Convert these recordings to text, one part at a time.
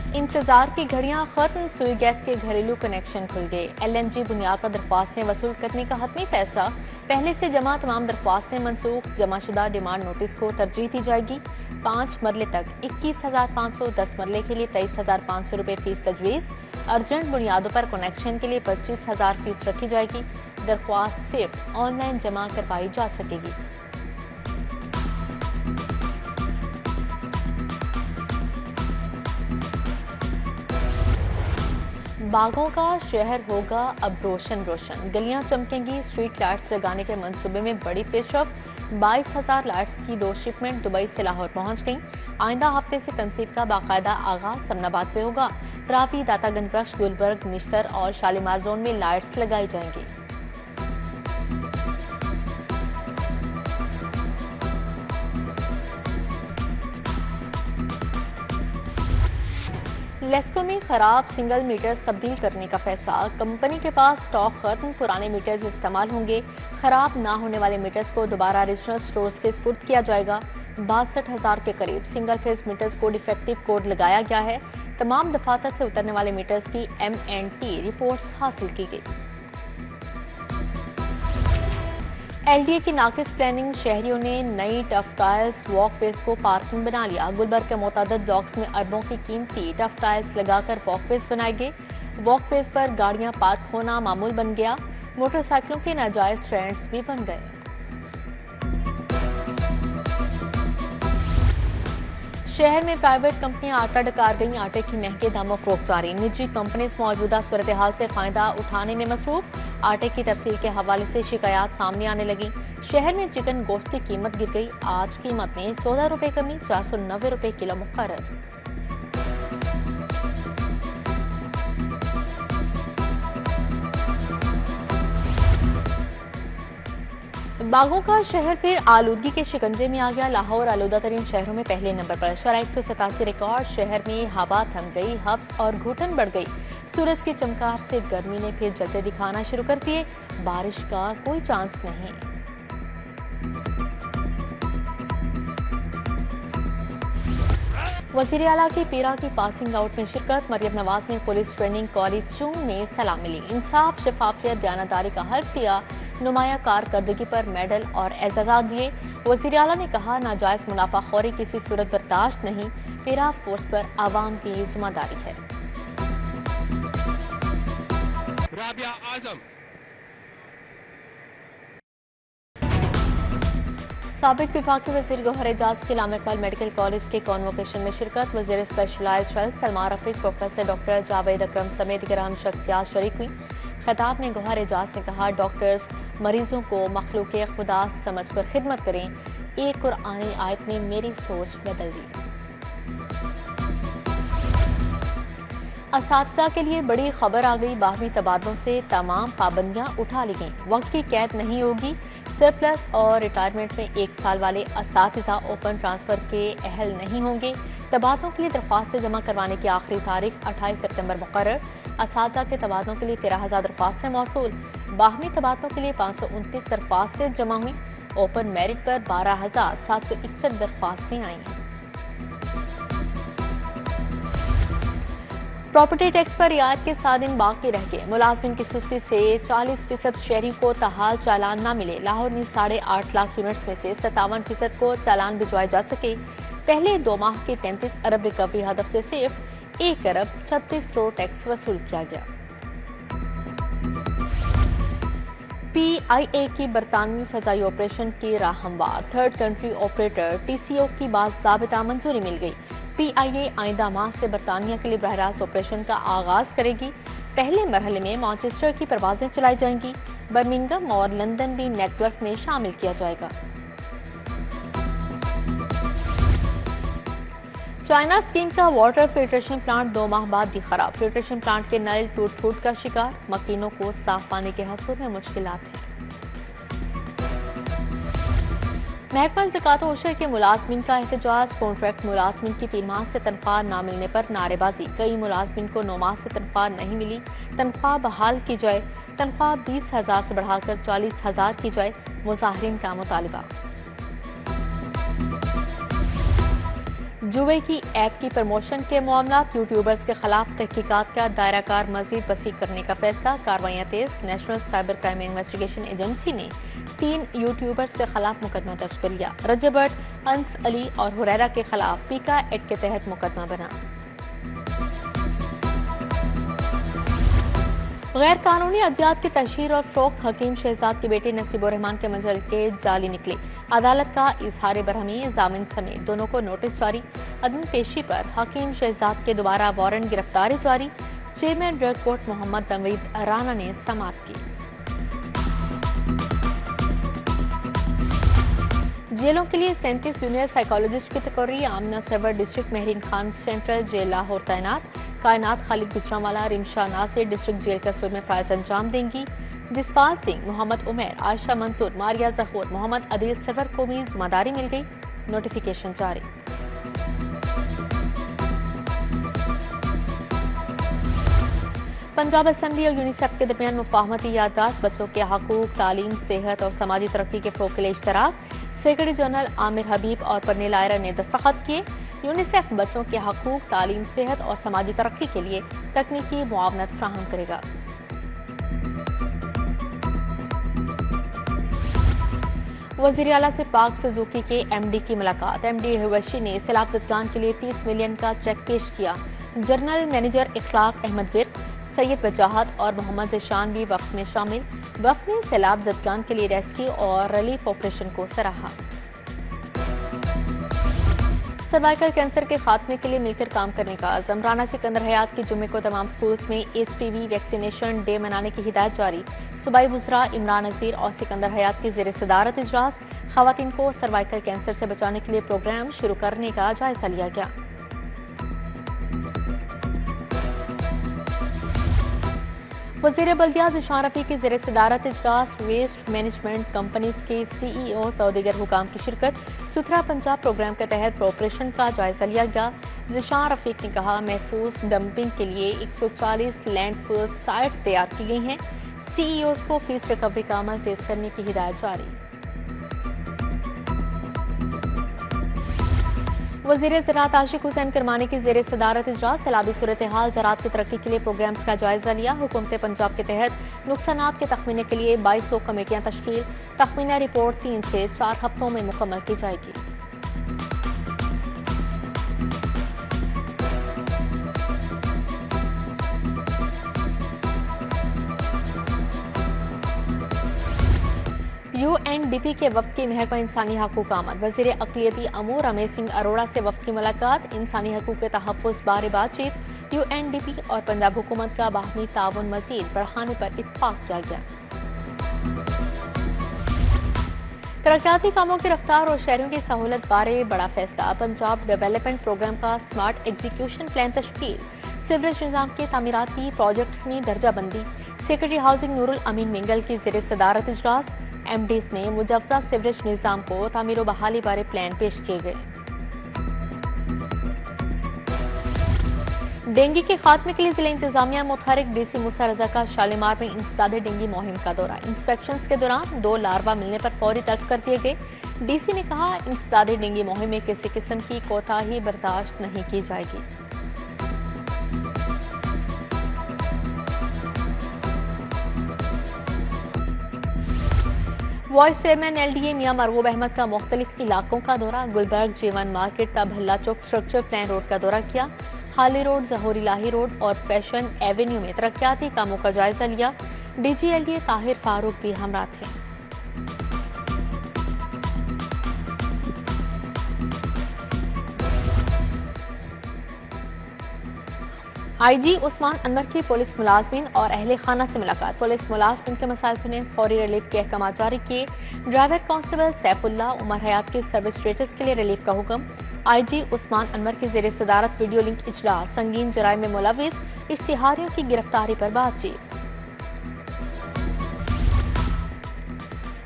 इंतजार की घड़ियां खत्म, सुई गैस के घरेलू कनेक्शन खुल गए। LNG बुनियाद पर दरख्वास्तें वसूल करने का हतमी फैसला। पहले से जमा तमाम दरख्वास्तें मनसूख, जमाशुदा डिमांड नोटिस को तरजीह दी जाएगी। 5 मरले तक 21,500, 10 मरले के लिए 23,500 रुपए फीस तजवीज़। अर्जेंट बुनियादों पर कनेक्शन के लिए 25,000 फीस रखी जाएगी। दरख्वास्त सिर्फ ऑनलाइन जमा करवाई जा सकेगी। बागों का शहर होगा अब रोशन रोशन, गलियां चमकेंगी। स्ट्रीट लाइट्स लगाने के मंसूबे में बड़ी पेशरफ। 22,000 लाइट्स की 2 शिपमेंट दुबई से लाहौर पहुंच गईं। आइंदा हफ्ते से तनसीब का बाकायदा आगाज समनाबाद से होगा। रावी, दातागंज बख्श, गुलबर्ग, निश्तर और शालीमार जोन में लाइट्स लगाई जाएंगी। लेस्को में खराब सिंगल मीटर्स तब्दील करने का फैसला। कंपनी के पास स्टॉक खत्म, पुराने मीटर्स इस्तेमाल होंगे। खराब ना होने वाले मीटर्स को दोबारा रीजनल स्टोर्स के स्पुर्द किया जाएगा। 62,000 के करीब सिंगल फेज मीटर्स को डिफेक्टिव कोड लगाया गया है। तमाम दफातर से उतरने वाले मीटर्स की MNT रिपोर्ट्स हासिल की गई। LDA की नाकिस प्लानिंग, शहरियों ने नई टफ टाइल्स वॉकवेज को पार्किंग बना लिया। गुलबर्ग के मुतादिद ब्लॉक्स में अरबों की कीमती टफ टाइल्स लगाकर वॉकवेज बनाए गए। वॉकवेज पर गाड़ियां पार्क होना मामूल बन गया। मोटरसाइकिलों के नाजायज स्टैंड्स भी बन गए। शहर में प्राइवेट कंपनियां आटा डकार गईं। आटे की महंगे दामों फरोख्त जारी। निजी कंपनीज मौजूदा सूरत हाल से फायदा उठाने में मसरूफ। आटे की तरसील के हवाले से शिकायत सामने आने लगी। शहर में चिकन गोश्त की कीमत गिर गई। आज कीमत में 14 रुपए कमी, 490 रुपए किलो मुकर्रर। बागों का शहर फिर आलूदगी के शिकंजे में आ गया। लाहौर आलूदा तरीन शहरों में पहले नंबर पर। शरह 187 रिकॉर्ड। शहर में हवा थम गई, हब्स और घुटन बढ़ गई। सूरज की चमकार से गर्मी ने फिर जलते दिखाना शुरू कर दिए। बारिश का कोई चांस नहीं। वजीर आला की पीरा की पासिंग आउट में शिरकत। मरियम नवाज ने पुलिस ट्रेनिंग कॉलेज चूम में सलाह मिली। इंसाफ, शफाफियत, दयानतदारी का हल्फ दिया। नुमाया कारकर्दगी पर मेडल और एजाज़ात दिए। वजीर आला ने कहा, नाजायज मुनाफाखोरी किसी सूरत बर्दाश्त नहीं। पीरा फोर्स पर आवाम की जिम्मेदारी है। राबिया आजम। साबिक विफाकी वजीर गौहर एजाज के इलामा इकबाल मेडिकल कॉलेज के कॉन्वोकेशन में शिरकत। वजीर specialised health Salma Rafiq, professor doctor Javed Akram समेत दीगर अहम शख्सियात शरीक हुई। खिताब में गौहर एजाज ने कहा, डॉक्टर्स मरीजों को मखलूक खुदा समझकर खिदमत करें। एक कुरानी आयत ने मेरी सोच बदल दी। असातिज़ा के लिए बड़ी खबर आ गई। बाहमी तबादलों से तमाम पाबंदियां उठा ली गईं। वक्त की कैद नहीं होगी। सरप्लस और रिटायरमेंट में 1 साल वाले असातिज़ा ओपन ट्रांसफर के अहल नहीं होंगे। तबादलों के लिए दरख्वास्तें जमा करवाने की आखिरी तारीख 28 सितंबर मुकर्रर। असातिज़ा के तबादलों के लिए 13,000 दरख्वास्तें मौसूल। बाहमी तबादलों के लिए 529 दरख्वास्तें जमा हुई। ओपन मेरिट पर 12,761 दरख्वास्तें आई हैं। प्रॉपर्टी टैक्स पर रियायत के 7 दिन बाकी रह गए। मुलाजमिन की सुस्ती से 40% शहरी को तहाल चालान न मिले। लाहौर में 8.5 लाख यूनिट्स में से 57% को चालान भिजवाए जा सके। पहले 2 माह के 33 अरब रिकवरी हदफ से सिर्फ 1 अरब 36 करोड़ टैक्स वसूल किया गया। PIA की बरतानवी फजाई ऑपरेशन की राह हमवार। थर्ड कंट्री ऑपरेटर TCO की बाज़ाबिता मंजूरी मिल गई। PIA आइंदा माह से बरतानिया के लिए बरह रास्त ऑपरेशन का आगाज करेगी। पहले मरहले में मैनचेस्टर की परवाजें चलाई जाएंगी। बर्मिंघम और लंदन भी नेटवर्क में शामिल किया जाएगा। चाइना स्कीम का वाटर फिल्ट्रेशन प्लांट 2 माह बाद भी खराब। फिल्ट्रेशन प्लांट के नल टूट फूट का शिकार। मकीनों को साफ पानी के हसूल में मुश्किलात है। महकमा ज़कात और उशर के मुलाजमिन का एहतजाज। कॉन्ट्रैक्ट मुलाजमिन की 3 माह से तनख्वाह न मिलने पर नारेबाजी। कई मुलाजमिन को 9 माह से तनख्वाह नहीं मिली। तनख्वाह बहाल की जाए। तनख्वाह 20,000 से बढ़ाकर 40,000 की जाए। मुजाहिरीन का मुतालबा। जुए की ऐप की प्रमोशन के मामला, यूट्यूबर्स के खिलाफ तहकीकात का दायरा कार मजीद वसी करने का फैसला, कार्रवाइयां तेज। National cyber crime investigation agency ने 3 यूट्यूबर्स के खिलाफ मुकदमा दर्ज कर लिया। रजब भट्ट, अंस अली और हुरैरा के खिलाफ पीका एक्ट के तहत मुकदमा बना। गैर कानूनी अद्वियात की तशहीर और फरोख्त, हकीम शहजाद के बेटे नसीबुर रहमान के मंजिल के जाली निकले। अदालत का इजहार बरहमी, जामिन समेत दोनों को नोटिस जारी। अदम पेशी पर हकीम शहजाद के दोबारा वारंट गिरफ्तारी जारी। Chairman drug court Mohammad Naveed Rana ने समाअत की। जेलों के लिए 37 जूनियर साइकोलॉजिस्ट की तकर्री, Amna Sarwar district Mahreen Khan central jail Lahore तैनात। कायनात खालिद गुजरांवाला रिमशा नासिर डिस्ट्रिक्ट जेल कसूर में फ़राइज़ अंजाम देंगी। जसपाल सिंह, मोहम्मद उमैर, आयशा मंसूर, मारिया जहूर, मोहम्मद अदील सरवर को भी जिम्मेदारी मिल गई। नोटिफिकेशन जारी। पंजाब असेंबली और यूनिसेफ के दरमियान मुफाहमती याददाश्त, बच्चों के हकूक, तालीम, सेहत और समाजी तरक्की के फ़रोग़ के लिए इश्तराक। सेक्रेटरी जनरल आमिर हबीब और परनील आयरा ने दस्तखत किए। यूनिसेफ बच्चों के हकूक, तालीम, सेहत और समाजी तरक्की के लिए तकनीकी मुआवनत फराहम करेगा। वज़ीर आला से पाक सुजुकी के MD की मुलाकात। MD हवशी ने सैलाब ज़दगान के लिए 30 मिलियन का चेक पेश किया। जनरल मैनेजर इखलाक अहमद विर्क, सैयद वजाहत और मोहम्मद ज़िशान भी वफ्द में शामिल। वफ्द ने सैलाब ज़दगान के लिए रेस्क्यू और रिलीफ ऑपरेशन को सराहा। सर्वाइकल कैंसर के खात्मे के लिए मिलकर काम करने का आज़म। राना सिकंदर हयात की जुम्मे को तमाम स्कूल्स में HPV वैक्सीनेशन डे मनाने की हिदायत जारी। सूबाई वज़रा इमरान नज़ीर और सिकंदर हयात की ज़ेर सदारत इजलास। ख़वातीन को सर्वाइकल कैंसर से बचाने के लिए प्रोग्राम शुरू करने का जायजा लिया गया। वज़ीर बल्दिया ज़िशान रफ़ी की ज़ेर सदारत इजलास। वेस्ट मैनेजमेंट कंपनीज के CEOs और दीगर हुकाम की शिरकत। सुथरा पंजाब प्रोग्राम के तहत ऑपरेशन का जायजा लिया गया। ज़िशान रफ़ीक ने कहा, महफूज डंपिंग के लिए 140 लैंडफिल साइट्स तैयार की गई हैं। CEOs को फीस रिकवरी का अमल तेज करने की हिदायत जारी। वज़ीर ज़राअत आशिक हुसैन करमानी की ज़ेर सदारत इजलास। सैलाबी सूरत हाल, ज़राअत की तरक्की के लिए प्रोग्राम्स का जायजा लिया। हुकूमत पंजाब के तहत नुकसानात के तखमीने के लिए 2200 कमेटियां तश्कील। तखमीना रिपोर्ट 3 से 4 हफ्तों में मुकम्मल की जाएगी। UNDP के वफ़द की महकमा इंसानी हकूक़ आमद। वज़ीर अक़लियती अमूर रमेश सिंह अरोड़ा से वफ़द की मुलाकात। इंसानी हकूक़ के तहफ़्फ़ुज़ बारे बातचीत। UNDP और पंजाब हुकूमत का बाहमी ताउन मज़ीद बढ़ाने पर इत्तफ़ाक़ किया गया। तरक्याती कामों की रफ्तार और शहरों की सहूलत बारे बड़ा फैसला। पंजाब डेवलपमेंट प्रोग्राम का स्मार्ट एग्जीक्यूशन प्लान तश्कील। सीवरेज निज़ाम के तामीराती प्रोजेक्ट्स में दर्जाबंदी। सेक्रेटरी हाउसिंग नूरुल अमीन मिंगल की ज़ेर सदारत इजलास। MDs ने मुजव्वज़ा सीवरेज निज़ाम को तामीर बहाली बारे प्लान पेश किए गए। डेंगू के खात्मे के लिए जिला इंतजामिया मुतहरिक। DC मूसा रजा का शालीमार में इंसदादे डेंगू मुहिम का दौरा। इंस्पेक्शंस के दौरान 2 लार्वा मिलने पर फौरी तल्फ कर दिए गए। DC ने कहा, इंसदादे डेंगू मुहिम में किसी किस्म की कोताही बर्दाश्त नहीं की जाएगी। वाइस चेयरमैन LDA मियां मरगूब अहमद का मुख्तलिफ इलाकों का दौरा। गुलबर्ग, जेवन मार्केट, तबहल्ला चौक स्ट्रक्चर प्लान रोड का दौरा किया। हाली रोड, जहूरी लाही रोड और फैशन एवेन्यू में तरक्याती कामों का जायजा लिया। DG LDA ताहिर फारूक भी हमरा थे। IG उस्मान अनवर की पुलिस मुलाजमीन और अहले खाना से मुलाकात। पुलिस मुलाजमीन के मसाइल सुने, फौरी रिलीफ के अहकाम जारी किए। ड्राइवर कांस्टेबल सैफुल्ला उमर हयात की सर्विस स्टेटस के लिए रिलीफ का हुक्म। IG उस्मान अनवर की ज़ेर सदारत वीडियो लिंक इजलास। संगीन जराइम में मुलविस इश्तिहारियों की गिरफ्तारी पर बातचीत।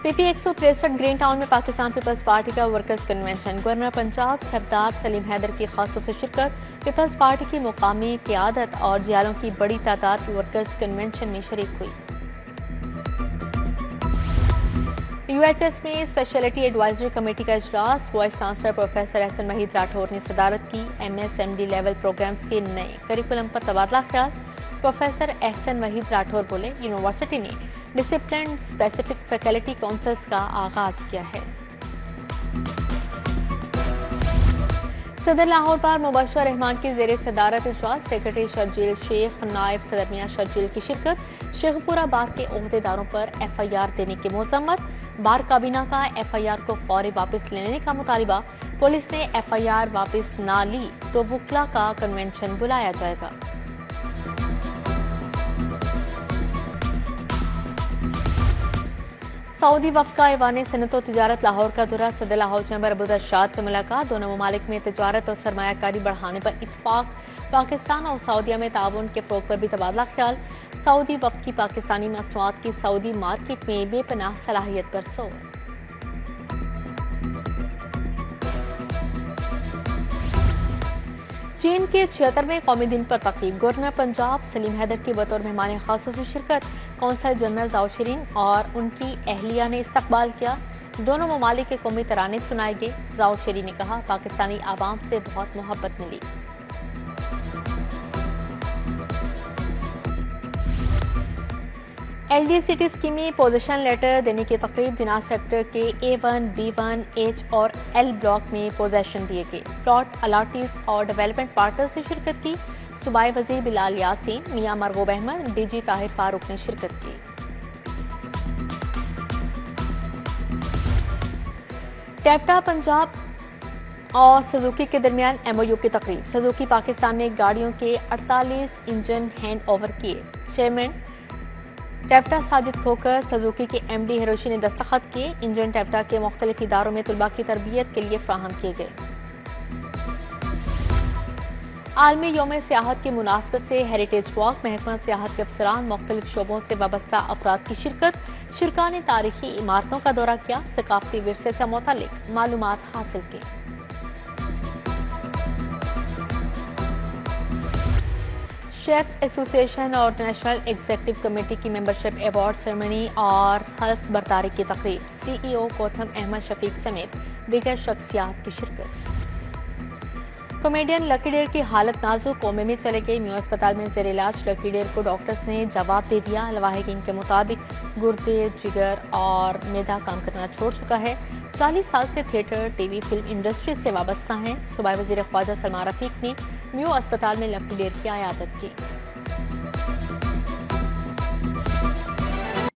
PP 163 ग्रीन टाउन में पाकिस्तान पीपल्स पार्टी का वर्कर्स कन्वेंशन। गवर्नर पंजाब सरदार सलीम हैदर की खासतौर से शिरकत। पीपल्स पार्टी की मुकामी क़यादत और जियालों की बड़ी तादाद वर्कर्स कन्वेंशन में शरीक हुई। यूएचएस में स्पेशलिटी एडवाइजरी कमेटी का इजलास vice chancellor professor Ehsan Waheed Rathore ने सदारत की। एमएसएमडी लेवल प्रोग्राम्स के नए करिकुलम पर तबादला ख्याल। प्रोफेसर एहसन वहीद राठौर बोले, यूनिवर्सिटी ने डिसिप्लिन स्पेसिफिक फैकल्टी काउंसिल्स का आगाज किया है। सदर लाहौर पर मुबशर रहमान की जेर सदारत इजलास। सेक्रेटरी शर्जील शेख, नायब सदर मियां शर्जील की शिरकत। शेखपुरा बार के ओहदेदारों पर एफआईआर देने की मजम्मत। बार काबीना का एफआईआर को फौरी वापस लेने का मुतालिबा। पुलिस ने एफआईआर वापस ना ली तो वुकला का कन्वेंशन बुलाया जाएगा। सऊदी वफ़द का ऐवान सनत व तिजारत लाहौर का दौरा। सदर लाहौर चैम्बर अबू दरशाद से मुलाकात। दोनों ममालिक में तिजारत और सरमायाकारी बढ़ाने पर इत्तफाक। पाकिस्तान और सऊदीया में ताउन के फ़रोग पर भी तबादला ख्याल। सऊदी वफ़द की पाकिस्तानी मसनूआत की सऊदी मार्केट में बेपनाह सलाहियत पर जोर। चीन के 76वें कौमी दिन पर तक़रीब। गवर्नर पंजाब सलीम हैदर की बतौर मेहमान खासूसी शिरकत। कौंसल जनरल जाओ शरीन और उनकी अहलिया ने इस्तकबाल किया। दोनों ममालिक के कौमी तराने सुनाए गए। जाओ शरीन ने कहा, पाकिस्तानी आवाम से बहुत मोहब्बत मिली। एलडीसीटी स्कीम में पोजीशन लेटर देने की तकरीब। दिनाज सेक्टर के A1, B1, H और L ब्लॉक में पोजीशन दिए गए। प्लॉट अलाटीज और डेवलपमेंट पार्टनर्स ने शिरकत की। सूबाई वजीर बिलाल यासीन, मियां मरगूब अहमद, डीजी ताहिर फारूक ने शिरकत की। टैप्टा पंजाब और सुजुकी के दरमियान एमओयू की तकरीब। सुजुकी पाकिस्तान ने गाड़ियों के 48 इंजन हैंड ओवर किए। चेयरमैन टैप्टा साजिद खोकर सुजुकी के एमडी हिरोशी ने दस्तखत किए। इंजन टैप्टा के मुख्तलिफ इदारों में तुलबा की तरबियत के लिए फ्राहम किए गए। आलमी यौम सियाहत की मुनासबत से हेरिटेज वॉक। महकमा सियाहत के अफसरान, मुख्तलिफ शोबों से वाबस्ता अफराद की शिरकत। शिरका ने तारीखी इमारतों का दौरा किया। सकाफती विरसे से मुतालिक मालूमात हासिल की। शेफ्स एसोसिएशन और नेशनल एग्जीक्यूटिव कमेटी की मेंबरशिप अवार्ड सेरेमनी और हल्फ बर्दारी की तकरीब। सीईओ गौतम अहमद शफीक समेत दीगर शख्सियात की शिरकत। कॉमेडियन लकी डेर की हालत नाजुक, कोमे में चले गए। म्यू अस्पताल में जेर इलाज। लकी डेर को डॉक्टर्स ने जवाब दे दिया। लवाहिकीन के मुताबिक गुर्दे, जिगर और मैदा काम करना छोड़ चुका है। 40 साल से थिएटर, टीवी, फिल्म इंडस्ट्री से वाबस्ता हैं। सूबाई वजीर ख्वाजा सलमान रफीक ने म्यू अस्पताल में लकी डेर की आयादत की।